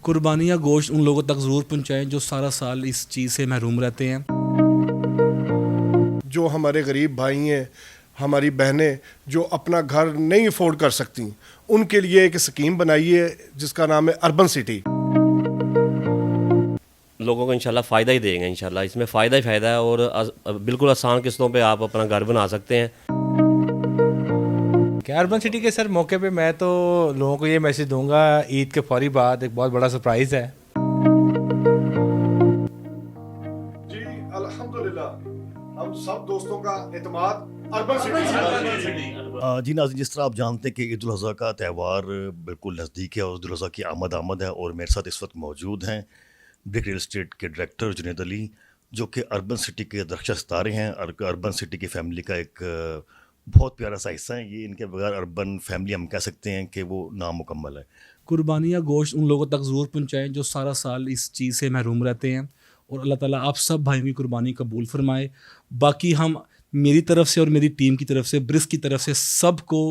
कुर्बानी या गोश्त उन लोगों तक ज़रूर पहुँचाएँ जो सारा साल इस चीज़ से महरूम रहते हैं। जो हमारे गरीब भाई हैं, हमारी बहनें जो अपना घर नहीं अफोर्ड कर सकती, उनके लिए एक स्कीम बनाई है जिसका नाम है अर्बन सिटी। लोगों को इंशाल्लाह फ़ायदा ही देंगे, इंशाल्लाह इसमें फ़ायदा ही फ़ायदा है और बिल्कुल आसान किस्तों पे आप अपना घर बना सकते हैं। क्या अर्बन सिटी के सर मौके पे मैं तो लोगों को ये मैसेज दूंगा, ईद के फौरी बाद एक बहुत बड़ा सरप्राइज़ है। जी अल्हम्दुलिल्लाह, हम सब दोस्तों का एतमाद अर्बन सिटी। जी नाज़रीन, जिस तरह आप जानते हैं कि ईद उल अज़हा का त्यौहार बिल्कुल नज़दीक है और ईद उल अज़हा की आमद है, और मेरे साथ इस वक्त मौजूद हैं ब्रिक रियल एस्टेट के डायरेक्टर जुनैद अली, जो कि अर्बन सिटी के दरख्शा सितारे हैं। अर्बन सिटी की फैमिली का एक बहुत प्यारा सा हिस्सा है ये। इनके बगैर अर्बन फैमिली हम कह सकते हैं कि वो नामुकम्मल है। कुर्बानी या गोश्त उन लोगों तक ज़रूर पहुँचाएँ जो सारा साल इस चीज़ से महरूम रहते हैं, और अल्लाह ताला आप सब भाइयों की कुर्बानी कबूल फरमाए। बाकी हम मेरी तरफ से और मेरी टीम की तरफ से, ब्रिस्क की तरफ से सबको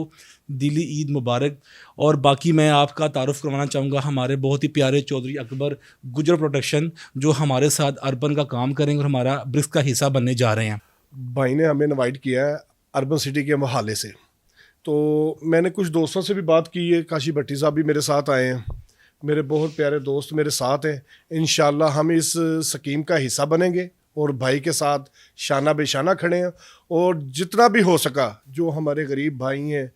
दिली ईद मुबारक। और बाकी मैं आपका तारुफ करवाना चाहूँगा हमारे बहुत ही प्यारे चौधरी अकबर गुजर प्रोटेक्शन, जो हमारे साथ अर्बन का काम करेंगे और हमारा ब्रिस्क का हिस्सा बनने जा रहे हैं। भाई ने हमें इनवाइट किया है अर्बन सिटी के हवाले से, तो मैंने कुछ दोस्तों से भी बात की है। काशी भट्टी साहब भी मेरे साथ आए हैं, मेरे बहुत प्यारे दोस्त मेरे साथ हैं। इंशाल्लाह हम इस स्कीम का हिस्सा बनेंगे और भाई के साथ शाना बेशाना खड़े हैं। और जितना भी हो सका, जो हमारे गरीब भाई हैं,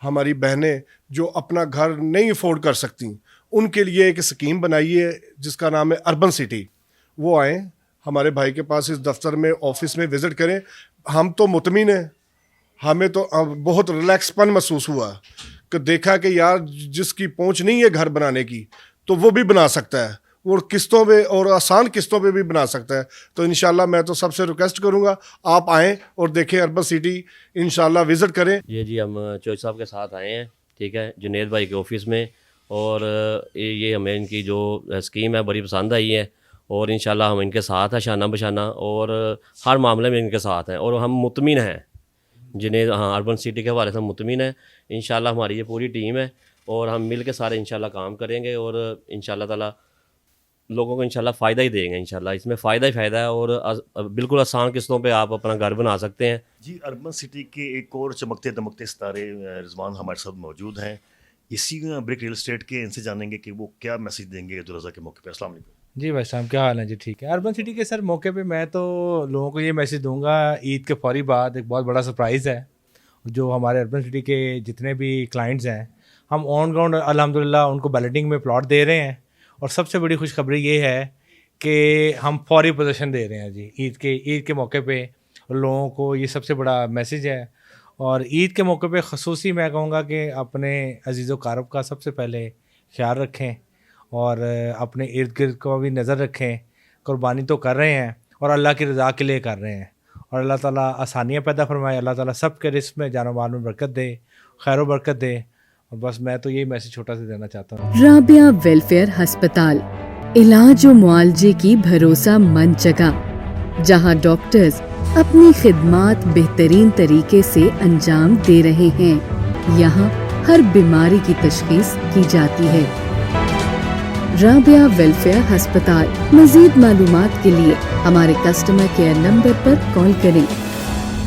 हमारी बहनें जो अपना घर नहीं अफोर्ड कर सकती, उनके लिए एक स्कीम बनाई है जिसका नाम है अर्बन सिटी। वो आएँ हमारे भाई के पास, इस दफ्तर में, ऑफिस में विज़िट करें। हम तो मुतमिन हैं, हमें तो बहुत रिलैक्सपन महसूस हुआ कि देखा कि यार जिसकी पहुंच नहीं है घर बनाने की, तो वो भी बना सकता है, और किस्तों पे और आसान किस्तों पे भी बना सकता है। तो इंशाल्लाह मैं तो सबसे रिक्वेस्ट करूंगा आप आएँ और देखें अर्बन सिटी, इंशाल्लाह विज़िट करें। जी हम चौधरी साहब के साथ आए हैं, ठीक है, जुनैद भाई के ऑफिस में, और ये हमें इनकी जो स्कीम है बड़ी पसंद आई है, और इंशाल्लाह हम इनके साथ हैं शाना बशाना, और हर मामले में इनके साथ हैं, और हम मुतमिन हैं जुनैद, हाँ, अर्बन सिटी के हवाले से मुतमिन है। इंशाल्लाह हमारी ये पूरी टीम है और हम मिल के सारे इंशाल्लाह काम करेंगे, और इंशाल्लाह ताला लोगों को इंशाल्लाह फ़ायदा ही देंगे, इंशाल्लाह इसमें फ़ायदा ही फ़ायदा है, और बिल्कुल आसान किस्तों पे आप अपना घर बना सकते हैं। जी, अर्बन सिटी के एक और चमकते दमकते सितारे रिजवान हमारे साथ मौजूद हैं, इसी ब्रिक रियल एस्टेट के। इनसे जानेंगे कि वो क्या मैसेज देंगे ईद उल अज़हा के मौके पर। अस्सलाम वालेकुम। जी भाई साहब, क्या हाल है जी? ठीक है। अर्बन सिटी के सर मौके पे मैं तो लोगों को ये मैसेज दूंगा, ईद के फौरी बाद एक बहुत बड़ा सरप्राइज़ है। जो हमारे अर्बन सिटी के जितने भी क्लाइंट्स हैं, हम ऑन ग्राउंड अल्हम्दुलिल्लाह उनको बैलेटिंग में प्लॉट दे रहे हैं, और सबसे बड़ी खुशखबरी ये है कि हम फौरी पोजीशन दे रहे हैं जी ईद के मौके पे। लोगों को ये सबसे बड़ा मैसेज है, और ईद के मौके पे ख़ुसूसी मैं कहूँगा कि अपने अजीज़ व क़ारब का सबसे पहले ख्याल रखें, और अपने इर्द गिर्द को भी नज़र रखें। कुर्बानी तो कर रहे हैं और अल्लाह की रज़ा के लिए कर रहे हैं, और अल्लाह ताला आसानियाँ पैदा फरमाए। अल्लाह ताला सब के रिस्क में, जान माल में बरकत दे, खैर व बरकत दे। और बस मैं तो यही मैसेज छोटा सा देना चाहता हूँ। राबिया वेलफेयर अस्पताल, इलाज और मुआलजे की भरोसा मंद जगह, जहां डॉक्टर्स अपनी खिदमात बेहतरीन तरीके से अंजाम दे रहे हैं। यहाँ हर बीमारी की तशखीस की जाती है। राबिया वेलफेयर अस्पताल। मजीद मालूमात के लिए हमारे कस्टमर केयर नंबर पर कॉल करें।